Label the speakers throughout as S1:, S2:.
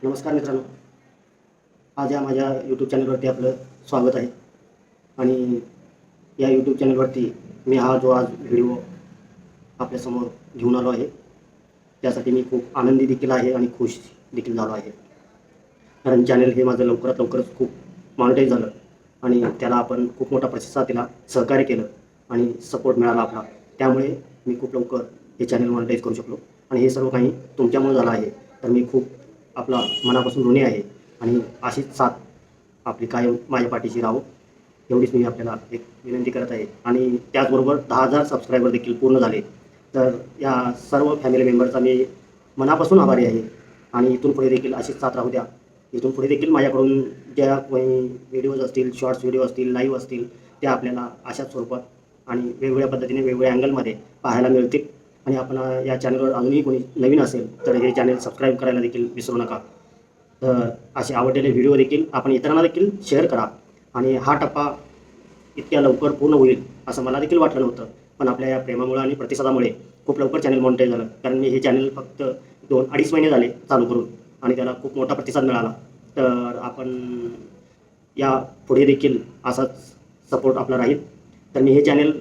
S1: नमस्कार मित्रांनो, आज या माझ्या यूट्यूब चॅनलवरती आपलं स्वागत आहे. आणि या यूट्यूब चॅनलवरती मी हा जो आज व्हिडिओ आपल्यासमोर घेऊन आलो आहे, त्यासाठी मी खूप आनंदी देखील आहे आणि खुश देखील झालो आहे. कारण चॅनल हे माझं लवकरात लवकरच खूप मॉनिटाईज झालं आणि त्याला आपण खूप मोठा प्रतिसाद दिला, सहकार्य केलं आणि सपोर्ट मिळाला आपला. त्यामुळे मी खूप लवकर हे चॅनल मॉनिटाईज करू शकलो आणि हे सर्व काही तुमच्यामुळे झालं आहे. तर मी खूप आपला मनापासून ऋणी आहे आणि अशीच साथ आपली कायम माझ्या पाठीशी राहो, एवढीच मी आपल्याला एक विनंती करत आहे. आणि त्याचबरोबर 10,000 सबस्क्रायबर देखील पूर्ण झाले. तर या सर्व फॅमिली मेंबरचा मी मनापासून आभारी आहे आणि इथून पुढे देखील अशीच साथ राहू द्या. इथून पुढे देखील माझ्याकडून ज्या काही व्हिडिओज असतील, शॉर्ट्स व्हिडिओ असतील, लाईव्ह असतील, त्या आपल्याला अशाच स्वरूपात आणि वेगवेगळ्या पद्धतीने वेगवेगळ्या अँगलमध्ये पाहायला मिळतील. आणि आपण या चॅनलवर अजूनही कोणी नवीन असेल तर हे चॅनल सबस्क्राईब करायला देखील विसरू नका. तर असे आवडलेले व्हिडिओ देखील आपण इतरांना देखील शेअर करा. आणि हा टप्पा इतक्या लवकर पूर्ण होईल असं मला देखील वाटलं नव्हतं, पण आपल्या या प्रेमामुळे आणि प्रतिसादामुळे खूप लवकर चॅनल मॉनिटाईज झालं. कारण मी हे चॅनल फक्त 2-2.5 महिने झाले चालू करून आणि त्याला खूप मोठा प्रतिसाद मिळाला. तर आपण या पुढे देखील असाच सपोर्ट आपला राहील. तर मी हे चॅनल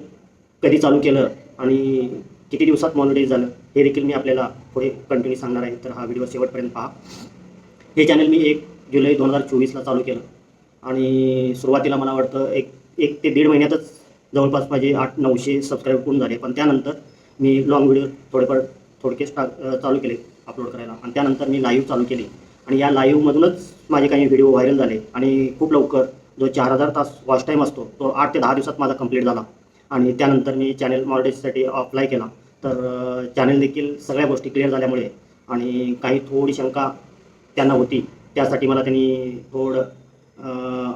S1: कधी चालू केलं आणि किती दिवसात मॉनिटाईज झालं हे देखील मी आपल्याला पुढे कंटिन्यू सांगणार आहे. तर हा व्हिडिओ शेवटपर्यंत पहा. हे चॅनल मी 1 जुलै 2024ला चालू केलं आणि सुरुवातीला मला वाटतं एक ते दीड महिन्यातच जवळपास माझे 800-900 सबस्क्राईब होऊन झाले. पण त्यानंतर मी लॉंग व्हिडिओ थोडके चालू केले अपलोड करायला आणि त्यानंतर मी लाईव्ह चालू केली आणि या लाईव्हमधूनच माझे काही व्हिडिओ व्हायरल झाले आणि खूप लवकर जो 4,000 तास वॉच टाईम असतो तो 8 ते 10 दिवसात माझा कंप्लीट झाला. आणि त्यानंतर मी चॅनल मॉनिटाईजसाठी अप्लाय केला. तर चॅनल देखील सगळ्या गोष्टी क्लिअर झाल्यामुळे आणि काही थोडी शंका त्यांना होती, त्यासाठी मला त्यांनी थोडं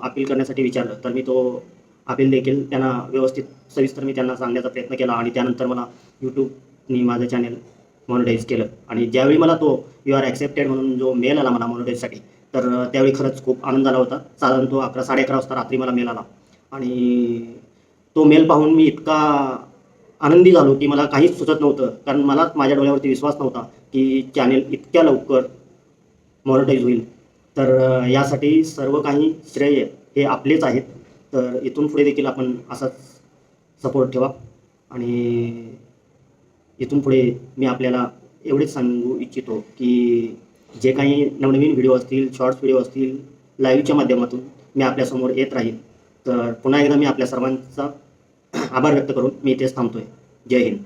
S1: अपील करण्यासाठी विचारलं. तर मी तो अपील देखील त्यांना व्यवस्थित सविस्तर मी त्यांना सांगण्याचा प्रयत्न केला आणि त्यानंतर मला यूट्यूबनी माझं चॅनल मॉनिटाईज केलं. आणि ज्यावेळी मला तो यू आर ॲक्सेप्टेड म्हणून जो मेल आला मला मॉनिटाईजसाठी, तर त्यावेळी खरंच खूप आनंद झाला होता. साधारण तो 11-11:30 वाजता रात्री मला मेल आला आणि तो मेल पाहून मी इतका आनंदी झालो की मला काहीच सुचत नव्हतं. कारण मलाच माझ्या डोळ्यावरती विश्वास नव्हता की चॅनल इतक्या लवकर मॉनिटाईज होईल. तर यासाठी सर्व काही श्रेय हे आपलेच आहेत. तर इथून पुढे देखील आपण असाच सपोर्ट ठेवा. आणि इथून पुढे मी आपल्याला एवढेच सांगू इच्छितो की जे काही नवनवीन व्हिडिओ असतील, शॉर्ट्स व्हिडिओ असतील, लाईव्हच्या माध्यमातून मी आपल्यासमोर येत राहील. तर पुन्हा एकदा मी आपल्या सर्वांचा आभार व्यक्त करून मी इथेच थांबतोय. जय हिंद.